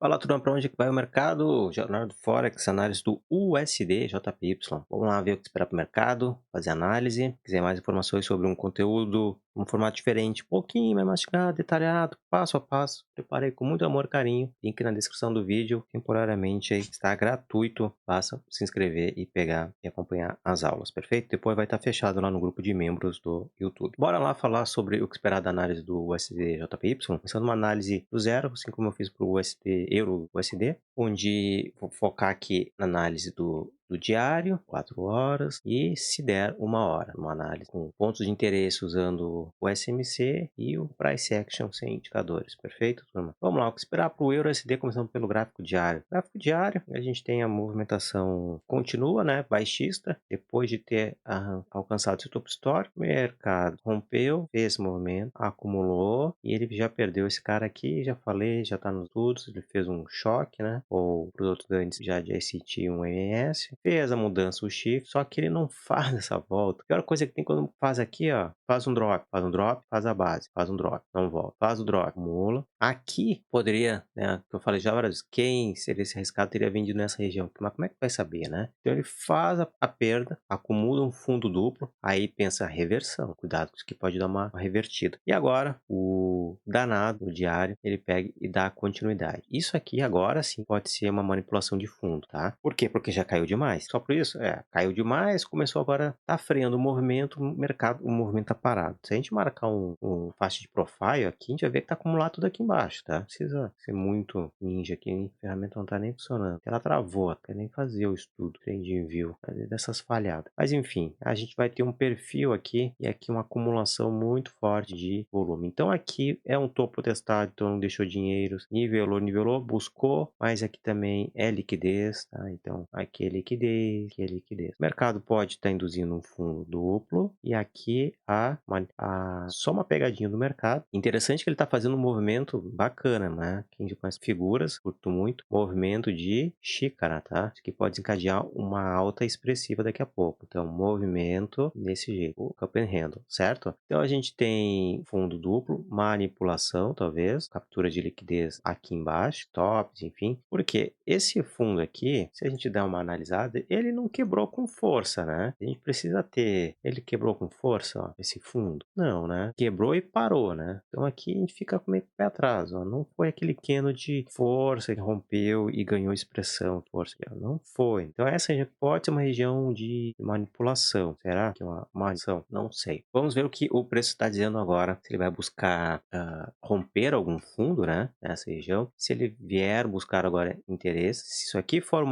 Fala turma, para onde que vai o mercado? Jornada do Forex, análise do USD, JPY. Vamos lá ver o que esperar para o mercado, fazer análise. Se quiser mais informações sobre um conteúdo, um formato diferente, um pouquinho mais mastigado, detalhado, passo a passo. Preparei com muito amor e carinho. Link na descrição do vídeo, temporariamente aí, está gratuito. Basta se inscrever e pegar e acompanhar as aulas, perfeito? Depois vai estar fechado lá no grupo de membros do YouTube. Bora lá falar sobre o que esperar da análise do USD JPY. Começando uma análise do zero, assim como eu fiz para o USD Euro USD, onde vou focar aqui na análise do diário, 4 horas, e se der 1 hora, uma análise com pontos de interesse usando o SMC e o Price Action sem indicadores, perfeito, turma? Vamos lá, o que esperar para o Euro USD, começando pelo gráfico diário. Gráfico diário, a gente tem a movimentação continua, né, baixista, depois de ter alcançado seu topo histórico, o mercado rompeu, fez esse movimento, acumulou, e ele já perdeu esse cara aqui, já falei, já está nos estudos, ele fez um choque, né, ou para os outros antes já de ICT, um MS, fez a mudança, o shift, só que ele não faz essa volta. A pior coisa que tem quando faz aqui, ó, faz um drop, faz a base, faz um drop, não volta, faz o drop, acumula. Aqui poderia, né, que eu falei já várias vezes, quem seria esse arriscado teria vendido nessa região, mas como é que vai saber, né? Então ele faz a perda, acumula um fundo duplo, aí pensa reversão, cuidado que pode dar uma revertida. E agora o danado, o diário, ele pega e dá continuidade. Isso aqui agora sim pode ser uma manipulação de fundo, tá? Por quê? Porque já caiu demais. Só por isso? Caiu demais, começou agora, tá freando o movimento, o mercado, o movimento tá parado. Se a gente marcar um faixa de profile aqui, a gente vai ver que tá acumulado tudo aqui embaixo, tá? Não precisa ser muito ninja aqui, a ferramenta não tá nem funcionando. Ela travou, não quer nem fazer o estudo, TradingView, dessas falhadas. Mas enfim, a gente vai ter um perfil aqui e aqui uma acumulação muito forte de volume. Então aqui é um topo testado, então não deixou dinheiros, nivelou, buscou, mas aqui também é liquidez, tá? Então aqui é liquidez, aqui é liquidez. O mercado pode estar induzindo um fundo duplo e aqui só uma pegadinha do mercado. Interessante que ele está fazendo um movimento bacana, né? Quem já conhece figuras, curto muito, movimento de xícara, tá? Isso aqui pode desencadear uma alta expressiva daqui a pouco. Então, movimento desse jeito, o cup and handle, certo? Então, a gente tem fundo duplo, manipulação, talvez, captura de liquidez aqui embaixo, tops, enfim. Porque esse fundo aqui, se a gente der uma analisada, ele não quebrou com força, né? A gente precisa ter... Ele quebrou com força, ó, esse fundo? Não, né? Quebrou e parou, né? Então, aqui a gente fica com meio que pé atrás, ó. Não foi aquele queno de força que rompeu e ganhou expressão, força. Não foi. Então, essa pode ser uma região de manipulação. Será que é uma manipulação? Não sei. Vamos ver o que o preço está dizendo agora. Se ele vai buscar romper algum fundo, né? Nessa região. Se ele vier buscar agora interesse, se isso aqui for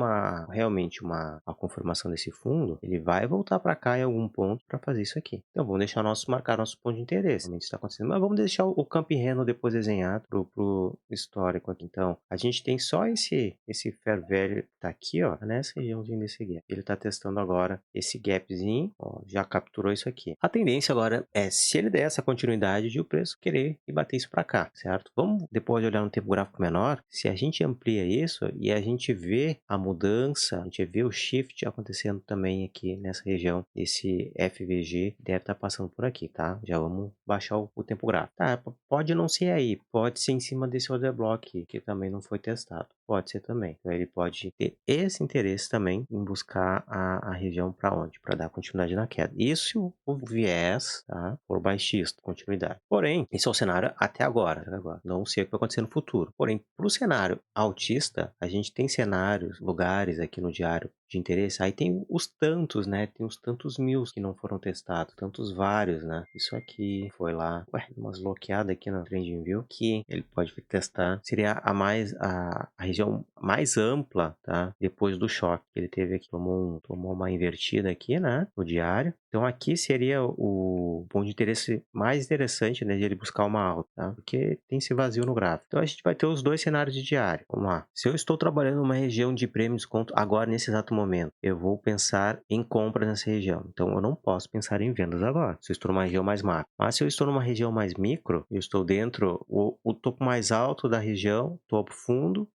realmente uma confirmação desse fundo, ele vai voltar para cá em algum ponto para fazer isso aqui. Então, vamos deixar marcar nosso ponto de interesse. Realmente está acontecendo. Mas vamos deixar o camp handle depois desenhado pro histórico aqui. Então, a gente tem só esse fair value que tá aqui, ó, nessa regiãozinha desse gap. Ele tá testando agora esse gapzinho, ó, já capturou isso aqui. A tendência agora é, se ele der essa continuidade de o preço querer e bater isso para cá, certo? Vamos depois olhar no tempo gráfico menor, se a gente amplia isso e a gente vê a mudança, a gente vê o shift acontecendo também aqui nessa região, esse FVG deve estar passando por aqui, tá? Já vamos baixar o tempo gráfico. Tá, pode não ser aí, pode ser em cima desse order block que também não foi testado. Pode ser também. Então ele pode ter esse interesse também em buscar a região para onde? Para dar continuidade na queda. Isso o viés, tá? Por baixista, continuidade. Porém, esse é o cenário até agora. Não sei o que vai acontecer no futuro. Porém, para o cenário altista, a gente tem cenários, lugares aqui no diário de interesse. Aí tem os tantos, né? Tem os tantos mil que não foram testados, tantos vários, né? Isso aqui foi lá, umas bloqueadas aqui na TradingView que ele pode testar. Seria a região mais ampla, tá? Depois do choque que ele teve aqui, tomou uma invertida aqui, né? No diário. Então aqui seria o ponto de interesse mais interessante, né? De ele buscar uma alta, tá? Porque tem esse vazio no gráfico. Então a gente vai ter os dois cenários de diário. Vamos lá. Se eu estou trabalhando numa região de prêmio de desconto agora nesse exato momento, momento? Eu vou pensar em compra nessa região. Então, eu não posso pensar em vendas agora, se eu estou numa região mais macro. Mas se eu estou numa região mais micro, eu estou dentro, o topo mais alto da região, topo fundo.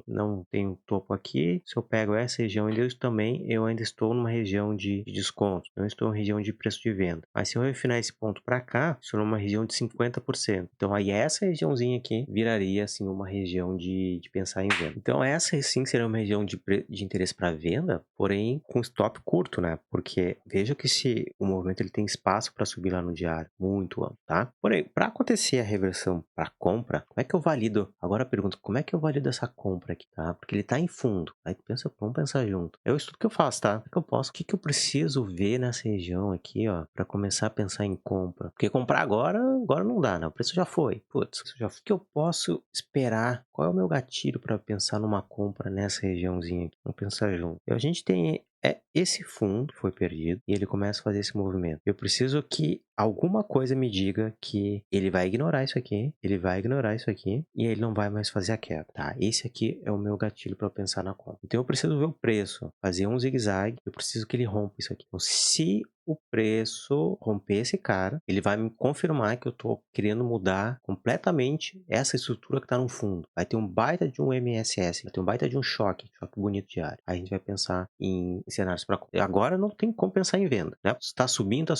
Não tenho topo aqui. Se eu pego essa região eu ainda estou numa região de desconto. Eu estou em região de preço de venda. Mas se eu refinar esse ponto para cá, estou numa região de 50%. Então, aí essa regiãozinha aqui viraria, assim, uma região de pensar em venda. Então, essa sim seria uma região de interesse para venda, porém com stop curto, né? Porque veja que se o movimento ele tem espaço para subir lá no diário, muito amplo, tá? Porém, para acontecer a reversão para compra, como é que eu valido? Agora a pergunta, como é que eu valido essa compra aqui, tá? Porque ele tá em fundo. Aí pensa, vamos pensar junto. É o estudo que eu faço, tá? O que eu posso? O que eu preciso ver nessa região aqui, ó, para começar a pensar em compra? Porque comprar agora não dá, né? O preço já foi. Putz, o que eu posso esperar? Qual é o meu gatilho para pensar numa compra nessa regiãozinha aqui? Vamos pensar junto. A gente tem esse fundo foi perdido e ele começa a fazer esse movimento. Eu preciso que alguma coisa me diga que ele vai ignorar isso aqui, ele vai ignorar isso aqui e ele não vai mais fazer a queda, tá? Esse aqui é o meu gatilho para pensar na compra. Então eu preciso ver o preço, fazer um zigue-zague, eu preciso que ele rompa isso aqui. Então, se o preço romper esse cara, ele vai me confirmar que eu estou querendo mudar completamente essa estrutura que está no fundo. Vai ter um baita de um MSS, vai ter um baita de um choque bonito diário. Aí a gente vai pensar em cenários para... Agora não tem como pensar em venda, né? Está subindo,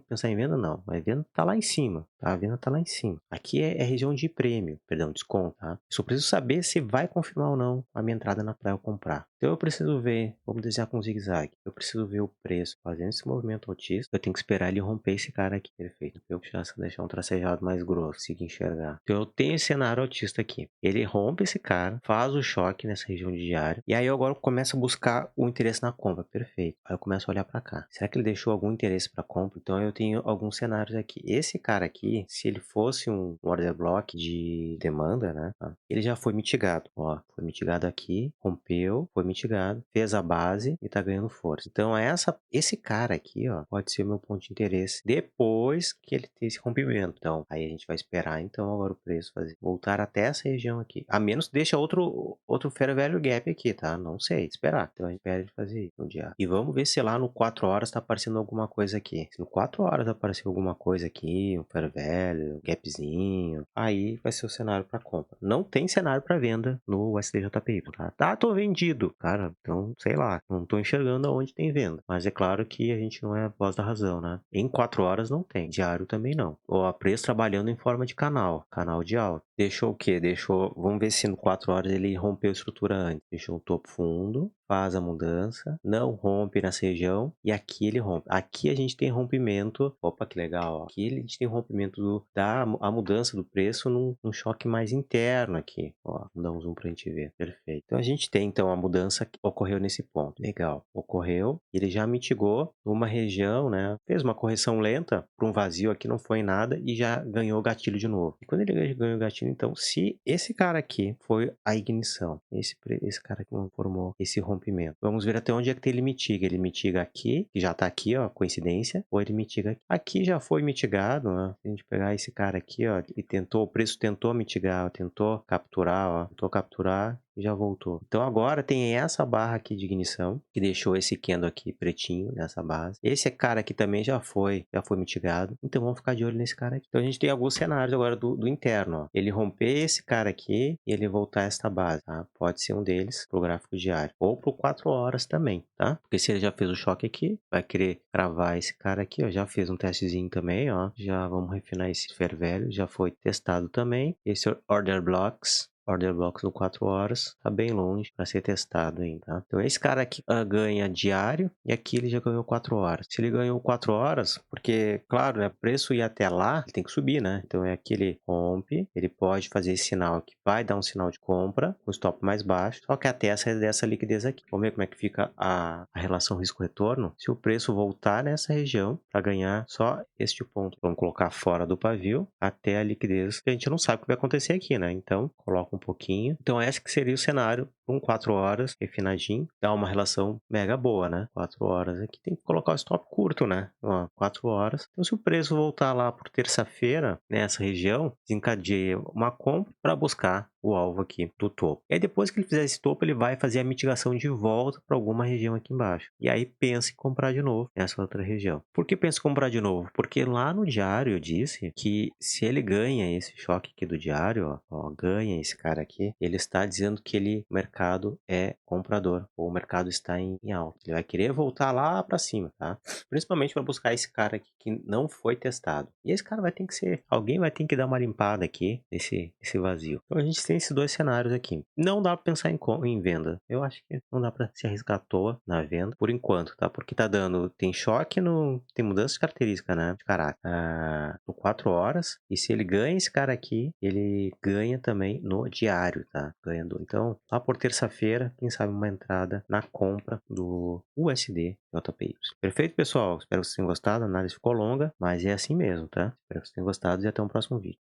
pensar em venda não. Mas a venda está lá em cima, tá? A venda está lá em cima. Aqui é região de prêmio, perdão, desconto, tá? Eu só preciso saber se vai confirmar ou não a minha entrada na praia eu comprar. Então eu preciso ver, vamos desenhar com zigue-zague. Eu preciso ver o preço fazendo esse movimento autista. Eu tenho que esperar ele romper esse cara aqui, perfeito. Eu já deixar um tracejado mais grosso, conseguir enxergar. Então eu tenho esse cenário autista aqui. Ele rompe esse cara, faz o choque nessa região de diário. E aí eu agora começo a buscar o interesse na compra, perfeito. Aí eu começo a olhar para cá. Será que ele deixou algum interesse para compra? Então eu tenho alguns cenários aqui. Esse cara aqui, se ele fosse um order block de demanda, né? Ele já foi mitigado. Ó, foi mitigado aqui, rompeu, foi mitigado, fez a base e tá ganhando força. Então esse cara aqui, ó, pode ser o meu ponto de interesse depois que ele ter esse rompimento. Então, aí a gente vai esperar então agora o preço voltar até essa região aqui. A menos que deixa outro fair value gap aqui, tá? Não sei, esperar. Então a gente espera ele fazer isso no dia. E vamos ver se lá no 4 horas tá aparecendo alguma coisa aqui. Se no 4 horas aparecer alguma coisa aqui, um fair value, um gapzinho, aí vai ser o cenário para compra. Não tem cenário para venda no STJPY, tá? Tá, tô vendido. Cara, então, sei lá, não tô enxergando aonde tem venda. Mas é claro que a gente não é a voz da razão, né? Em 4 horas não tem, diário também não. O preço trabalhando em forma de canal de alta. Deixou o quê? Vamos ver se no 4 horas ele rompeu a estrutura antes. Deixou um topo fundo, faz a mudança, não rompe nessa região e aqui ele rompe. Aqui a gente tem rompimento, opa que legal, ó. Aqui a gente tem rompimento a mudança do preço num choque mais interno aqui, ó, vamos dar um zoom pra gente ver, perfeito. Então a gente tem então a mudança que ocorreu nesse ponto, legal, ocorreu, ele já mitigou uma região, né, fez uma correção lenta para um vazio aqui, não foi nada e já ganhou o gatilho de novo. E quando ele ganhou o gatilho, então se esse cara aqui foi a ignição, esse cara que formou esse rompimento. Vamos ver até onde é que ele mitiga. Ele mitiga aqui, que já tá aqui, ó, coincidência, ou ele mitiga aqui. Aqui já foi mitigado, né? Se a gente pegar esse cara aqui, ó, o preço tentou mitigar, ó, tentou capturar e já voltou. Então agora tem essa barra aqui de ignição, que deixou esse candle aqui pretinho nessa base. Esse cara aqui também já foi mitigado. Então vamos ficar de olho nesse cara aqui. Então a gente tem alguns cenários agora do interno, ó. Ele romper esse cara aqui e ele voltar a esta base, tá? Pode ser um deles pro gráfico diário. Ou pro 4 horas também, tá? Porque se ele já fez o choque aqui, vai querer cravar esse cara aqui, ó. Já fez um testezinho também, ó. Já vamos refinar esse fair value. Já foi testado também. Esse order blocks no 4 horas, tá bem longe para ser testado ainda, tá? Então esse cara aqui ganha diário e aqui ele já ganhou 4 horas. Se ele ganhou 4 horas, porque, claro, né, preço ir até lá, ele tem que subir, né? Então é aqui ele rompe, ele pode fazer esse sinal aqui, vai dar um sinal de compra, com stop mais baixo, só que até dessa liquidez aqui. Vamos ver como é que fica a relação risco-retorno. Se o preço voltar nessa região para ganhar só este ponto, vamos colocar fora do pavio até a liquidez, que a gente não sabe o que vai acontecer aqui, né? Então, coloca um pouquinho. Então, esse que seria o cenário com 4 horas, refinadinho, dá uma relação mega boa, né? 4 horas aqui tem que colocar o stop curto, né? Ó, 4 horas. Então, se o preço voltar lá por terça-feira, nessa região, desencadeia uma compra para buscar o alvo aqui do topo. E aí, depois que ele fizer esse topo, ele vai fazer a mitigação de volta para alguma região aqui embaixo. E aí, pensa em comprar de novo nessa outra região. Por que pensa em comprar de novo? Porque lá no diário eu disse que se ele ganha esse choque aqui do diário, ó, ganha esse cara aqui, ele está dizendo que o mercado é comprador, ou o mercado está em alta. Ele vai querer voltar lá para cima, tá? Principalmente para buscar esse cara aqui que não foi testado. E esse cara vai ter que ser, alguém vai ter que dar uma limpada aqui nesse vazio. Então a gente tem esses dois cenários aqui. Não dá para pensar em venda. Eu acho que não dá para se arriscar à toa na venda por enquanto, tá? Porque tá dando, tem choque no, tem mudança de característica, né? De caráter. Por 4 horas. E se ele ganha esse cara aqui, ele ganha também no diário, tá? Ganhando. Então, lá por terça-feira, quem sabe uma entrada na compra do USD JPY. Perfeito, pessoal? Espero que vocês tenham gostado. A análise ficou longa, mas é assim mesmo, tá? Espero que vocês tenham gostado e até um próximo vídeo.